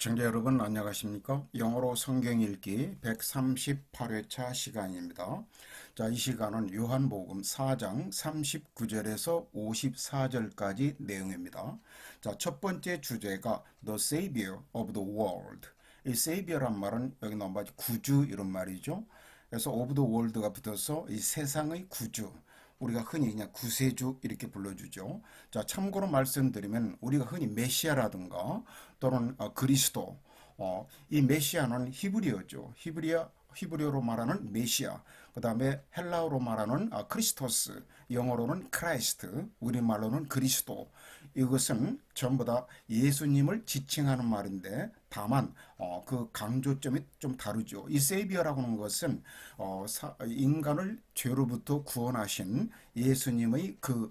시청자 여러분 안녕하십니까? 영어로 성경 읽기 138회차 시간입니다. 자, 이 시간은 요한복음 4장 39절에서 54절까지 내용입니다. 자, 첫 번째 주제가 The Savior of the World. 이 Savior란 말은 여기 나온 바지 구주 이런 말이죠. 그래서 of the world가 붙어서 이 세상의 구주. 우리가 흔히 그냥 구세주 이렇게 불러주죠. 자, 참고로 말씀드리면 우리가 흔히 메시아라든가 또는 그리스도, 이 메시아는 히브리어죠. 히브리어로 말하는 메시아, 그 다음에 헬라어로 말하는 크리스토스, 영어로는 크라이스트, 우리말로는 그리스도. 이것은 전부 다 예수님을 지칭하는 말인데 다만 그 강조점이 좀 다르죠. 이 세이비어라고 하는 것은 인간을 죄로부터 구원하신 예수님의 그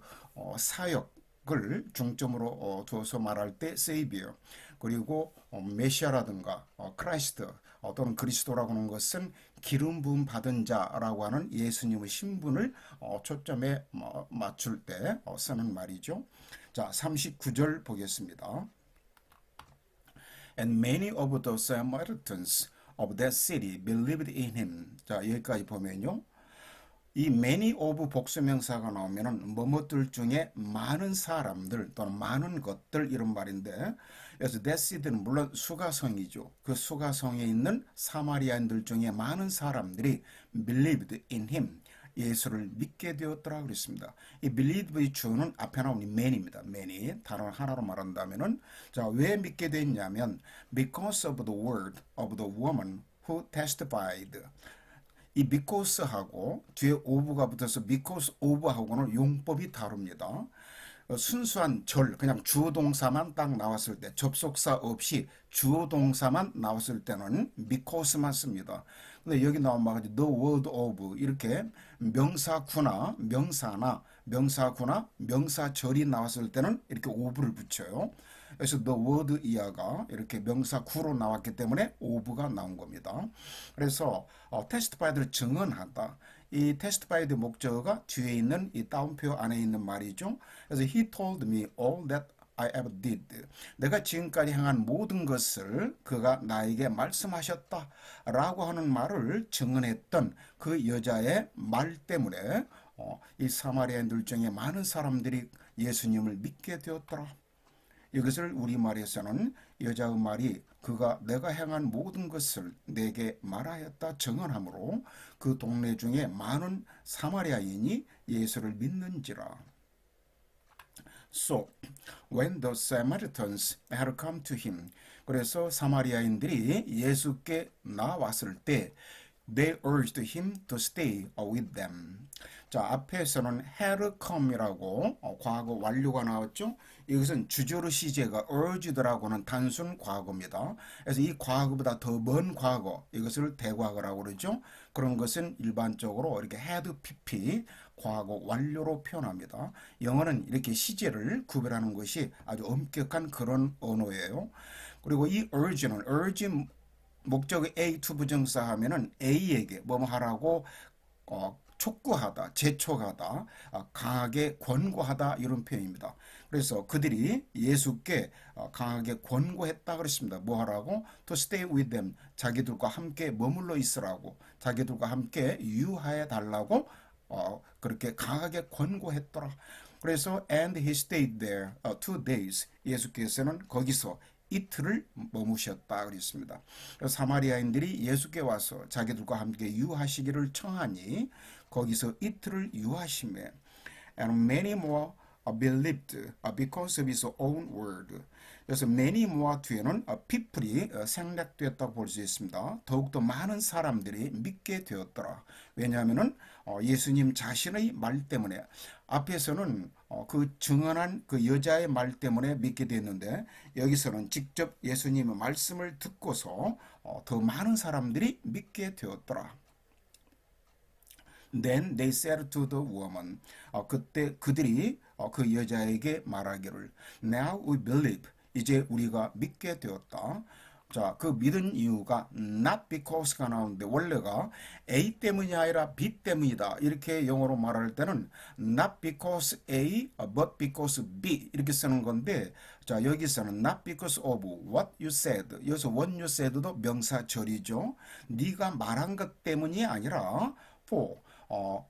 사역을 중점으로 두어서 말할 때 세이비어, 그리고 메시아라든가 크라이스트 또는 그리스도라고 하는 것은 기름 부음 받은 자라고 하는 예수님의 신분을 초점에 맞출 때 쓰는 말이죠. 자, 39절 보겠습니다. And many of the Samaritans of that city believed in him. 자, 여기까지 보면요. 이 many of 복수명사가 나오면은 뭐뭐들 중에 많은 사람들 또는 많은 것들 이런 말인데, 그래서 that city는 물론 수가성이죠. 그 수가성에 있는 사마리아인들 중에 많은 사람들이 believed in him. 예수를 믿게 되었더라 그랬습니다. 이 believe의 주어는 앞에 나온 이 man입니다. many 단어 하나로 말한다면은, 자, 왜 믿게 됐냐면 because of the word of the woman who testified. 이 because하고 뒤에 of가 붙어서 because of하고는 용법이 다릅니다. 순수한 그냥 주어 동사만 딱 나왔을 때, 접속사 없이 주어 동사만 나왔을 때는 because만 씁니다. 근데 여기 나온 말 the word of 이렇게 명사구나 명사절이 나왔을 때는 이렇게 of를 붙여요. 그래서 the word 이하가 이렇게 명사구로 나왔기 때문에 of가 나온 겁니다. 그래서 testified를 증언하다. 이 testified 목적어가 뒤에 있는 이 따옴표 안에 있는 말이죠. 그래서 he told me all that I ever did. 내가 지금까지 행한 모든 것을 그가 나에게 말씀하셨다 라고 하는 말을 증언했던 그 여자의 말 때문에 이 사마리아인들 중에 많은 사람들이 예수님을 믿게 되었더라. 이것을 우리말에서는 여자의 말이 그가 내가 행한 모든 것을 내게 말하였다 증언하므로 그 동네 중에 많은 사마리아인이 예수를 믿는지라. So, when the Samaritans had come to him, 그래서 사마리아인들이 예수께 나왔을 때 they urged him to stay with them. 자, 앞에서는 had come이라고 과거 완료가 나왔죠. 이것은 주저로 시제가 urged라고는 단순 과거입니다. 그래서 이 과거보다 더 먼 과거, 이것을 대과거라고 그러죠. 그런 것은 일반적으로 이렇게 had pp 과거 완료로 표현합니다. 영어는 이렇게 시제를 구별하는 것이 아주 엄격한 그런 언어예요. 그리고 이 urge는 urge 목적의 A 투부정사 하면은 A에게 뭐뭐 하라고 촉구하다, 재촉하다, 강하게 권고하다 이런 표현입니다. 그래서 그들이 예수께 강하게 권고했다 그랬습니다. 뭐 하라고? To stay with them. 자기들과 함께 머물러 있으라고, 자기들과 함께 유하해 달라고 그렇게 강하게 권고했더라. 그래서 and he stayed there 2 days. 예수께서는 거기서 이틀을 머무셨다 그랬습니다. 사마리아인들이 예수께 와서 자기들과 함께 유하시기를 청하니 거기서 이틀을 유하심에 and many more believed because of his own word. 그래서 many more 뒤에는 people이 생략되었다고 볼 수 있습니다. 더욱더 많은 사람들이 믿게 되었더라. 왜냐하면은 예수님 자신의 말 때문에, 앞에서는 그 증언한 그 여자의 말 때문에 믿게 됐는데 여기서는 직접 예수님의 말씀을 듣고서 더 많은 사람들이 믿게 되었더라. Then they said to the woman. 그때 그들이 그 여자에게 말하기를 Now we believe. 이제 우리가 믿게 되었다. 자, 그 믿은 이유가 not because가 나오는데 원래가 A 때문이 아니라 B 때문이다. 이렇게 영어로 말할 때는 not because A but because B 이렇게 쓰는 건데 자, 여기서는 not because of what you said. 여기서 what you said도 명사절이죠. 네가 말한 것 때문이 아니라 for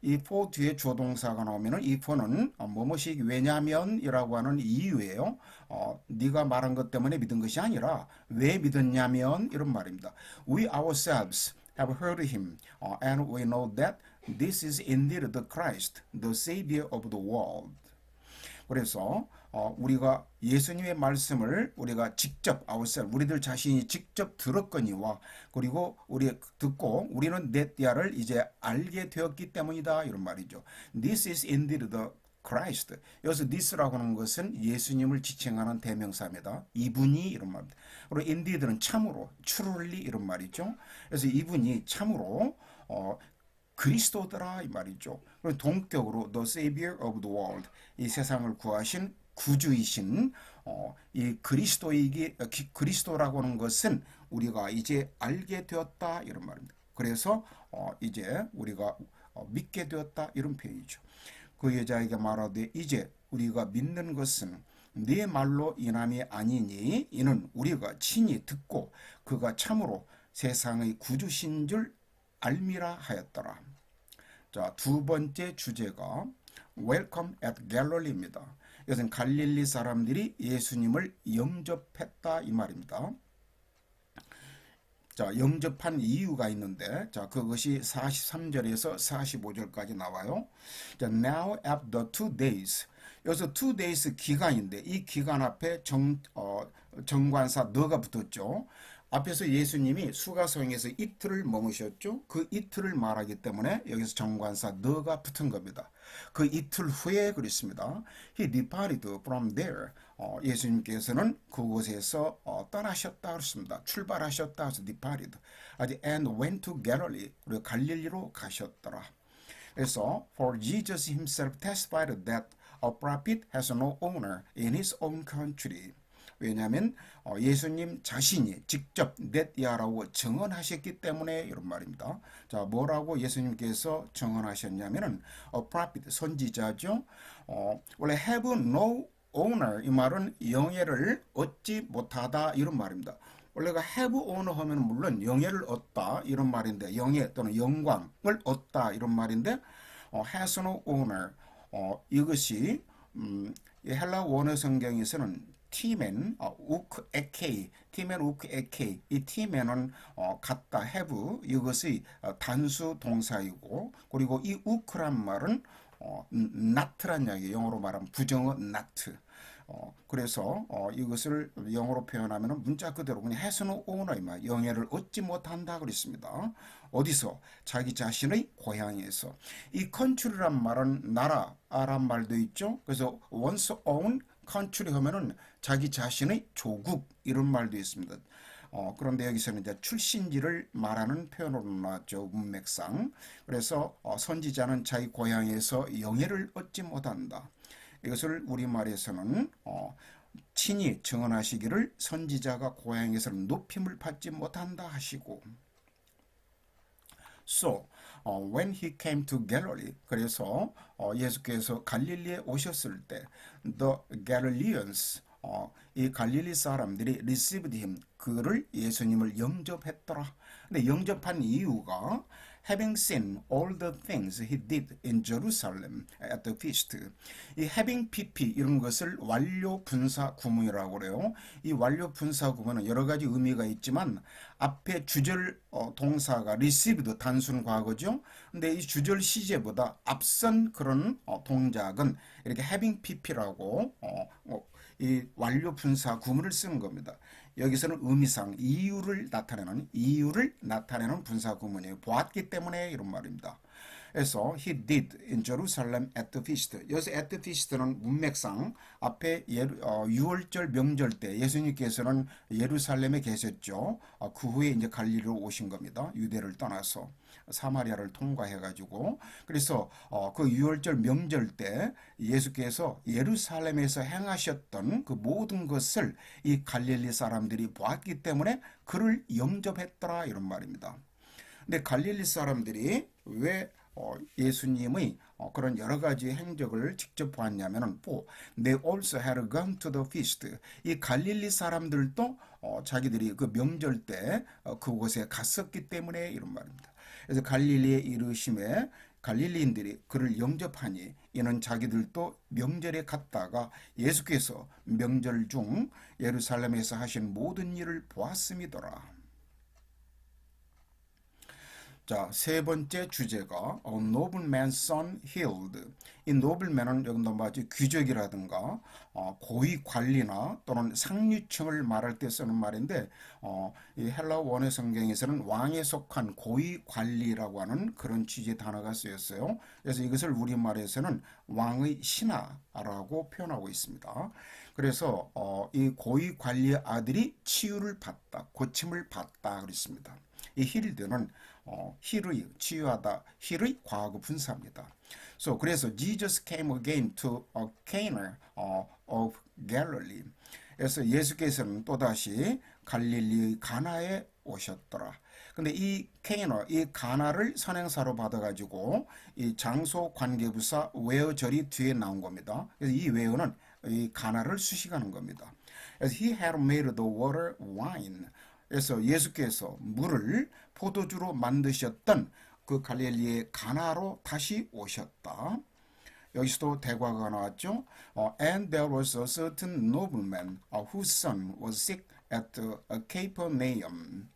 이 for 뒤에 조동사가 나오면은 이 for는 뭐뭐시 왜냐면이라고 하는 이유예요. 네가 말한 것 때문에 믿은 것이 아니라 왜 믿었냐면 이런 말입니다. We ourselves have heard him and we know that this is indeed the Christ, the Savior of the world. 그래서 우리가 예수님의 말씀을 우리가 직접 우리들 자신이 직접 들었거니와 그리고 우리 듣고 우리는 넷디아를 이제 알게 되었기 때문이다 이런 말이죠. This is indeed the Christ. 여기서 this라고 하는 것은 예수님을 지칭하는 대명사입니다. 이분이 이런 말입니다. 그리고 indeed는 참으로, truly 이런 말이죠. 그래서 이분이 참으로 그리스도더라 이 말이죠. 그리고 동격으로 the Savior of the world 이 세상을 구하신 구주이신 이 그리스도라고 하는 것은 우리가 이제 알게 되었다 이런 말입니다. 그래서 이제 우리가 믿게 되었다 이런 표현이죠. 그 여자에게 말하되 이제 우리가 믿는 것은 네 말로 인함이 아니니 이는 우리가 친히 듣고 그가 참으로 세상의 구주신 줄 알미라 하였더라. 자, 두 번째 주제가 Welcome at Galilee입니다. 이것은 갈릴리 사람들이 예수님을 영접했다 이 말입니다. 자, 영접한 이유가 있는데, 자, 그것이 43절에서 45절까지 나와요. 자, now after 2 days. 여기서 2 days 기간인데, 이 기간 앞에 정관사 너가 붙었죠. 앞에서 예수님이 수가성에서 이틀을 머무셨죠. 그 이틀을 말하기 때문에 여기서 정관사 너가 붙은 겁니다. 그 이틀 후에 그랬습니다. He departed from there. 예수님께서는 그곳에서 떠나셨다 그랬습니다. 출발하셨다 그래서 departed. And went to Galilee. 그리고 갈릴리로 가셨더라. 그래서 for Jesus himself testified that a prophet has no honor in his own country. 왜냐하면 예수님 자신이 직접 넷야라고 증언하셨기 때문에 이런 말입니다. 자, 뭐라고 예수님께서 증언하셨냐면은 prophet 선지자죠. 원래 have no honor 이 말은 영예를 얻지 못하다 이런 말입니다. 원래가 have honor 하면 물론 영예를 얻다 이런 말인데 영예 또는 영광을 얻다 이런 말인데 has no honor 이것이 헬라 원어 성경에서는 티멘, 우크 에케이, 티멘 우크 에케이, 이 티멘은 같다, have 이것이 단수 동사이고 그리고 이 우크란 말은 not란 이야기예요. 영어로 말하면 부정어 not. 그래서 이것을 영어로 표현하면 문자 그대로 그냥 has no honor, 영예를 얻지 못한다 그랬습니다. 어디서? 자기 자신의 고향에서. 이 country란 말은 나라란 말도 있죠. 그래서 one's own country 하면은 자기 자신의 조국 이런 말도 있습니다. 그런데 여기서는 이제 출신지를 말하는 표현으로 나왔죠. 문맥상. 그래서 선지자는 자기 고향에서 영예를 얻지 못한다. 이것을 우리말에서는 친히 증언하시기를 선지자가 고향에서는 높임을 받지 못한다 하시고 So, when he came to Galilee, 그래서 예수께서 갈릴리에 오셨을 때 the Galileans, 이 갈릴리 사람들이 received him, 그를 예수님을 영접했더라. 근데 영접한 이유가 having seen all the things he did in Jerusalem at the feast. 이 having pp 이런 것을 완료 분사 구문이라고 그래요. 이 완료 분사 구문은 여러 가지 의미가 있지만 앞에 주절 동사가 received 단순 과거죠. 근데 이 주절 시제보다 앞선 그런 동작은 이렇게 having pp라고 이 완료 분사 구문을 쓰는 겁니다. 여기서는 의미상 이유를 나타내는 분사 구문이에요. 보았기 때문에 이런 말입니다. 그래서 he did in Jerusalem at the feast. 여기서 at the feast는 문맥상 앞에 유월절 명절 때 예수님께서는 예루살렘에 계셨죠. 그 후에 이제 갈릴리로 오신 겁니다. 유대를 떠나서 사마리아를 통과해가지고. 그래서 그 유월절 명절 때 예수께서 예루살렘에서 행하셨던 그 모든 것을 이 갈릴리 사람들이 보았기 때문에 그를 영접했더라 이런 말입니다. 근데 갈릴리 사람들이 왜 예수님의 그런 여러 가지 행적을 직접 보았냐면은 they also had gone to the feast. 이 갈릴리 사람들도 자기들이 그 명절 때 그곳에 갔었기 때문에 이런 말입니다. 그래서 갈릴리에 이르심에 갈릴리인들이 그를 영접하니 이는 자기들도 명절에 갔다가 예수께서 명절 중 예루살렘에서 하신 모든 일을 보았음이더라. 자, 세 번째 주제가 nobleman's son healed. 이 nobleman은 여기 마치 귀족이라든가 고위 관리나 또는 상류층을 말할 때 쓰는 말인데 이 헬라 원어 성경에서는 왕에 속한 고위 관리라고 하는 그런 취지의 단어가 쓰였어요. 그래서 이것을 우리말에서는 왕의 신하라고 표현하고 있습니다. 그래서 이 고위 관리의 아들이 치유를 받다, 고침을 받다 그랬습니다. 이 힐드는 힐의 치유하다, 힐의 과거 분사입니다. 그래서 Jesus came again to Cana of Galilee. 그래서 예수께서는 또다시 갈릴리 가나에 오셨더라. 근데 이 케이나, 이 가나를 선행사로 받아가지고 이 장소 관계부사 웨어절이 뒤에 나온 겁니다. 그래서 이 웨어는 이 가나를 수식하는 겁니다. 그래서 he had made the water wine. 그래서 예수께서 물을 포도주로 만드셨던 그 갈릴리의 가나로 다시 오셨다. 여기서도 대과가 나왔죠. And there was a certain nobleman whose son was sick at Capernaum.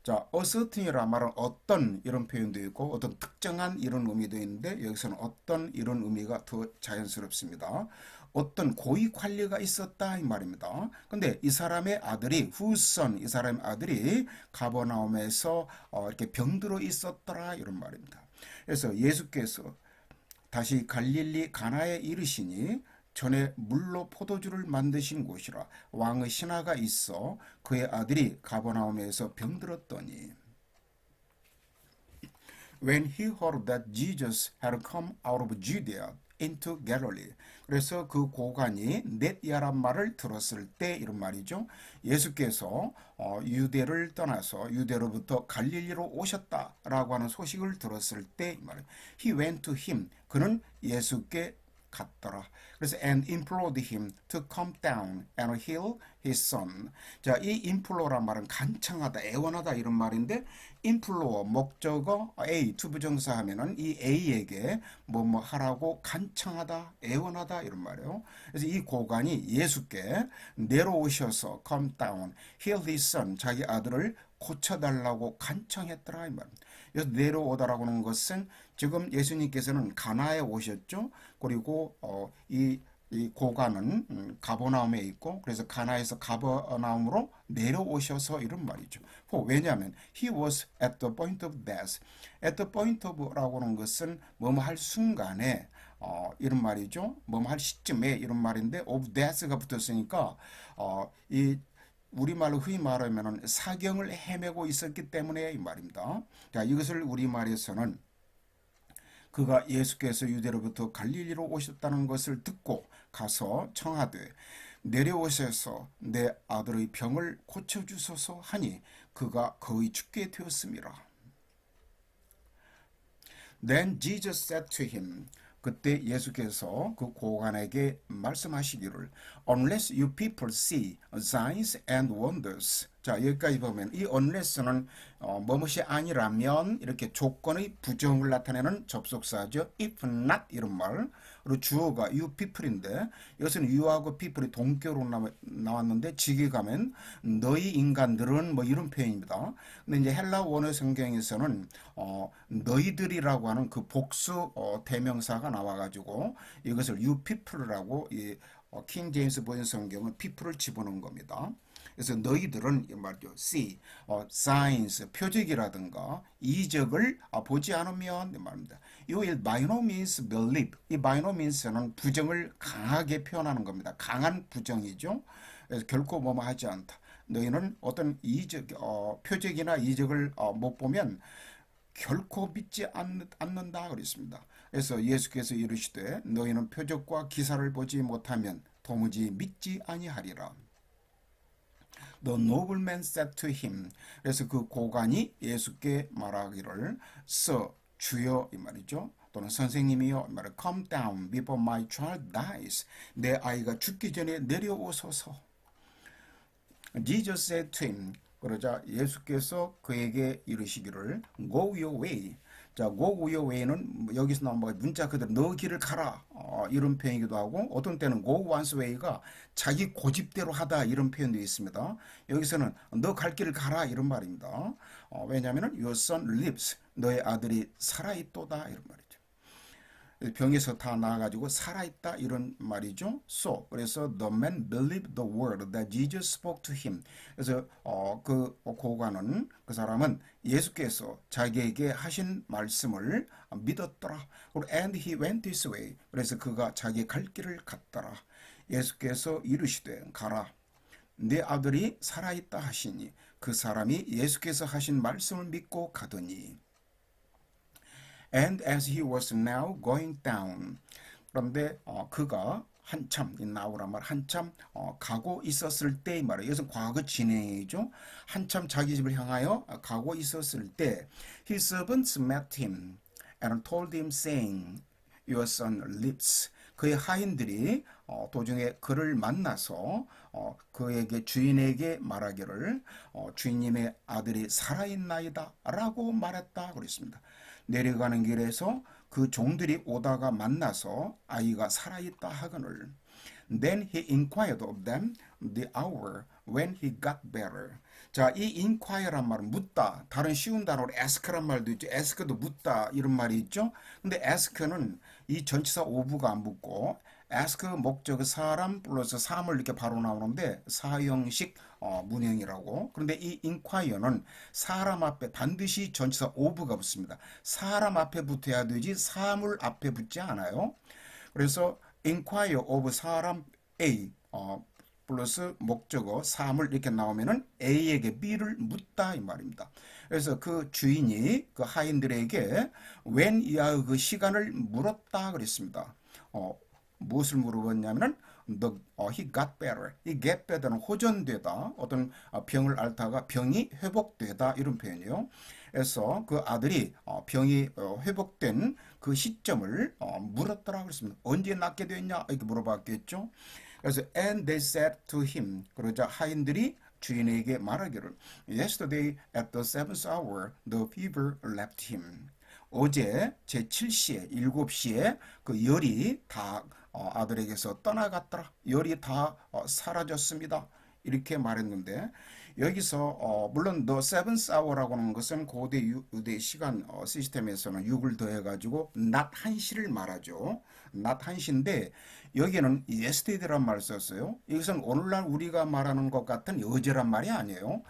자, a certain이란 말은 어떤 이런 표현도 있고 어떤 특정한 이런 의미도 있는데 여기서는 어떤 이런 의미가 더 자연스럽습니다. 어떤 고위 관리가 있었다 이 말입니다. 근데 이 사람의 아들이 후손, 이 사람의 아들이 가버나움에서 이렇게 병들어 있었더라 이런 말입니다. 그래서 예수께서 다시 갈릴리 가나에 이르시니 전에 물로 포도주를 만드신 곳이라 왕의 신하가 있어 그의 아들이 가버나움에서 병들었더니 When he heard that Jesus had come out of Judea into Galilee. 그래서 그 고관이 넷야란 말을 들었을 때 이런 말이죠. 예수께서 유대를 떠나서 유대로부터 갈릴리로 오셨다라고 하는 소식을 들었을 때 이 말이에요. He went to him. 그는 예수께 갔더라. 그래서 and implored him to come down and heal his son. 자, 이 implore란 말은 간청하다, 애원하다 이런 말인데 implore 목적어 A 투부정사 하면은 이 A에게 뭐 하라고 간청하다, 애원하다 이런 말이에요. 그래서 이 고관이 예수께 내려오셔서 come down, heal his son, 자기 아들을 고쳐달라고 간청했더라 이 말입니다. 그래서 내려오다라고 하는 것은 지금 예수님께서는 가나에 오셨죠. 그리고 이 고관은 가버나움에 있고 그래서 가나에서 가버나움으로 내려오셔서 이런 말이죠. 왜냐하면 he was at the point of death. at the point of라고 하는 것은 뭐뭐 할 순간에 이런 말이죠. 뭐뭐 할 시점에 이런 말인데 of death가 붙었으니까 이 우리말로 흔히 말하면 사경을 헤매고 있었기 때문에 이 말입니다. 자, 이것을 우리말에서는 그가 예수께서 유대로부터 갈릴리로 오셨다는 것을 듣고 가서 청하되 내려오셔서 내 아들의 병을 고쳐주소서 하니 그가 거의 죽게 되었음이라. Then Jesus said to him. 그때 예수께서 그 고관에게 말씀하시기를 Unless you people see signs and wonders. 자, 여기까지 보면 이 unless는 뭐뭇이 아니라면 이렇게 조건의 부정을 나타내는 접속사죠. If not 이런 말. 그리고 주어가 you people인데 이것은 you하고 people이 동격으로 나왔는데 직에 가면 너희 인간들은 뭐 이런 표현입니다. 근데 이제 헬라 원어 성경에서는 너희들이라고 하는 그 복수 대명사가 나와가지고 이것을 you people라고 이 킹 제임스 버전 성경은 people을 집어넣은 겁니다. 그래서 너희들은 이 말이죠. see, signs, 표적이라든가 이적을 보지 않으면 이 말입니다. You will by no means believe. 이 by no means는 부정을 강하게 표현하는 겁니다. 강한 부정이죠. 그래서 결코 뭐뭐 하지 않다. 너희는 어떤 이적, 표적이나 이적을 못 보면 결코 믿지 않는다 그랬습니다. 그래서 예수께서 이르시되 너희는 표적과 기사를 보지 못하면 도무지 믿지 아니하리라. The nobleman said to him. 그래서 그 고관이 예수께 말하기를 주여 이 말이죠. 또는 선생님이여 이 말을 come down before my child dies. 내 아이가 죽기 전에 내려오소서. Jesus said to him. 그러자 예수께서 그에게 이르시기를 go your way. 자, go your way는 여기서 나온 문자 그대로 너 길을 가라 이런 표현이기도 하고 어떤 때는 go one's way가 자기 고집대로 하다 이런 표현도 있습니다. 여기서는 너 갈 길을 가라 이런 말입니다. 왜냐하면 your son lives. 너의 아들이 살아있도다 이런 말이죠. 병에서 다 나아가지고 살아있다 이런 말이죠. 그래서 the man believed the word that Jesus spoke to him. 그래서 그 고관은 그 사람은 예수께서 자기에게 하신 말씀을 믿었더라. And he went his way. 그래서 그가 자기 갈 길을 갔더라. 예수께서 이르시되 가라. 네 아들이 살아있다 하시니 그 사람이 예수께서 하신 말씀을 믿고 가더니 And as he was now going down. 그런데 그가 한참 이 now란 말 한참 가고 있었을 때 이 말이에요. 이것은 과거 진행이죠. 한참 자기 집을 향하여 가고 있었을 때 his servants met him and told him saying, Your son lives. 그의 하인들이 도중에 그를 만나서 그에게 주인에게 말하기를 주인님의 아들이 살아있나이다 라고 말했다 그랬습니다. 내려가는 길에서 그 종들이 오다가 만나서 아이가 살아있다 하거늘. Then he inquired of them the hour when he got better. 자, 이 inquire란 말은 묻다. 다른 쉬운 단어로 ask란 말도 있죠. ask도 묻다 이런 말이 있죠. 근데 ask는 이 전치사 오브가 안 붙고 ask 목적 사람 플러스 사물 이렇게 바로 나오는데 사형식 문형이라고. 그런데 이 inquire는 사람 앞에 반드시 전치사 of가 붙습니다. 사람 앞에 붙어야 되지 사물 앞에 붙지 않아요. 그래서 inquire of 사람 A 플러스 목적어 사물 이렇게 나오면은 A에게 B를 묻다 이 말입니다. 그래서 그 주인이 그 하인들에게 when 이하의 그 시간을 물었다 그랬습니다. 무엇을 물어봤냐면은 he got better. 이 get better는 호전되다. 어떤 병을 앓다가 병이 회복되다 이런 표현이에요. 그래서 그 아들이 병이 회복된 그 시점을 물었더라 그랬습니다. 언제 낫게 됐냐 이렇게 물어봤겠죠. 그래서 and they said to him. 그러자 하인들이 주인에게 말하기를 Yesterday at the seventh hour the fever left him. 어제 제7시에 7시에 그 열이 다 아들에게서 떠나갔더라. 열이 다 사라졌습니다. 이렇게 말했는데 여기서 물론 the seventh hour라고 하는 것은 고대 유대 시간 시스템에서는 6을 더해가지고 낮 1시를 말하죠. 낮 1시인데 여기는 yesterday란 말을 썼어요. 이것은 오늘날 우리가 말하는 것 같은 어제란 말이 아니에요.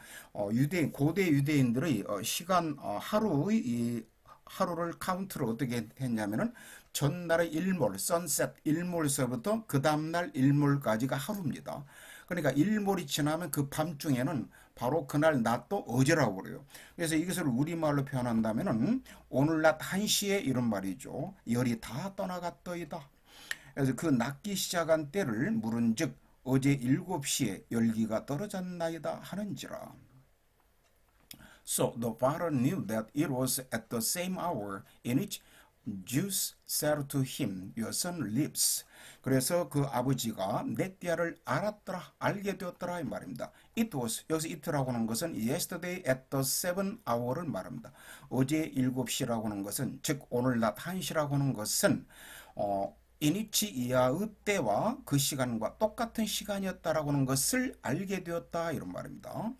고대 유대인들의 시간 하루를 카운트를 어떻게 했냐면은 전날의 일몰, 선셋, 일몰서부터 그 다음날 일몰까지가 하루입니다. 그러니까 일몰이 지나면 그 밤중에는 바로 그날 낮도 어제라고 그래요. 그래서 이것을 우리말로 표현한다면은 오늘 낮 1시에 이런 말이죠. 열이 다 떠나갔더이다. 그래서 그 낮기 시작한 때를 물은즉 어제 7시에 열기가 떨어졌나이다 하는지라. So the father knew that it was at the same hour in which Jews said to him, Your son lives. 그래서 그 아버지가 내 딸을 알게 되었더라 이 말입니다. It was, 여기서 it라고 하는 것은 yesterday at the 7 hour를 말합니다. 어제 7시라고 하는 것은, 즉 오늘 낮 1시라고 하는 것은 in which 이하의 때와 그 시간과 똑같은 시간이었다라고 하는 것을 알게 되었다 이런 말입니다.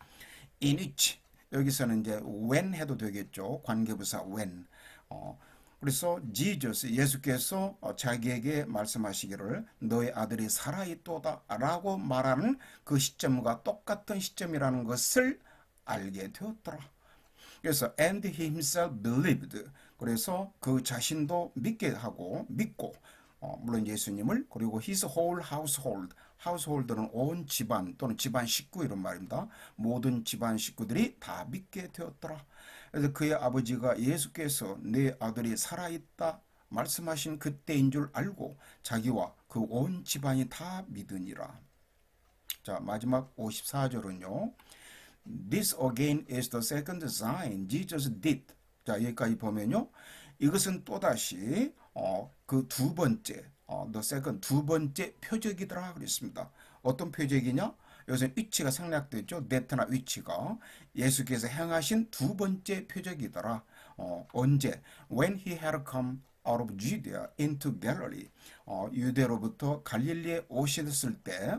in which 여기서는 이제 when 해도 되겠죠. 관계부사 when. 그래서 지저스 예수께서 자기에게 말씀하시기를 너의 아들이 살아있도다 라고 말하는 그 시점과 똑같은 시점이라는 것을 알게 되었더라. 그래서 and he himself believed. 그래서 그 자신도 믿게 하고 믿고 물론 예수님을 그리고 his whole household. household는 온 집안 또는 집안 식구 이런 말입니다. 모든 집안 식구들이 다 믿게 되었더라. 그래서 그의 아버지가 예수께서 내 아들이 살아있다 말씀하신 그때인 줄 알고 자기와 그 온 집안이 다 믿으니라. 자, 마지막 54절은요. This again is the second sign Jesus did. 자, 여기까지 보면요. 이것은 또다시 그 두 번째, the second 두 번째 표적이더라 그랬습니다. 어떤 표적이냐? 여기서 위치가 생략됐죠. 데트나 위치가 예수께서 행하신 두 번째 표적이더라. 언제? When he had come out of Judea into Galilee. 유대로부터 갈릴리에 오셨을 때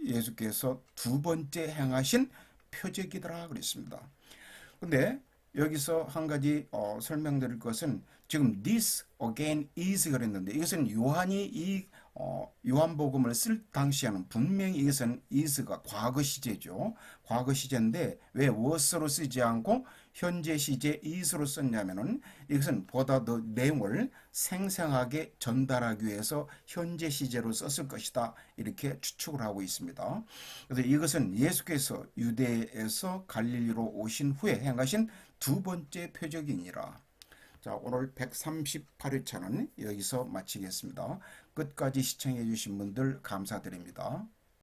예수께서 두 번째 행하신 표적이더라 그랬습니다. 근데 여기서 한 가지 설명드릴 것은 지금 this again is 그랬는데 이것은 요한이 이 요한복음을 쓸 당시에는 분명히 이것은 is가 과거 시제죠. 과거 시제인데 왜 was로 쓰지 않고 현재 시제 is로 썼냐면은 이것은 보다 더 내용을 생생하게 전달하기 위해서 현재 시제로 썼을 것이다. 이렇게 추측을 하고 있습니다. 그래서 이것은 예수께서 유대에서 갈릴리로 오신 후에 행하신 두 번째 표적이니라. 자, 오늘 138회차는 여기서 마치겠습니다. 끝까지 시청해 주신 분들 감사드립니다.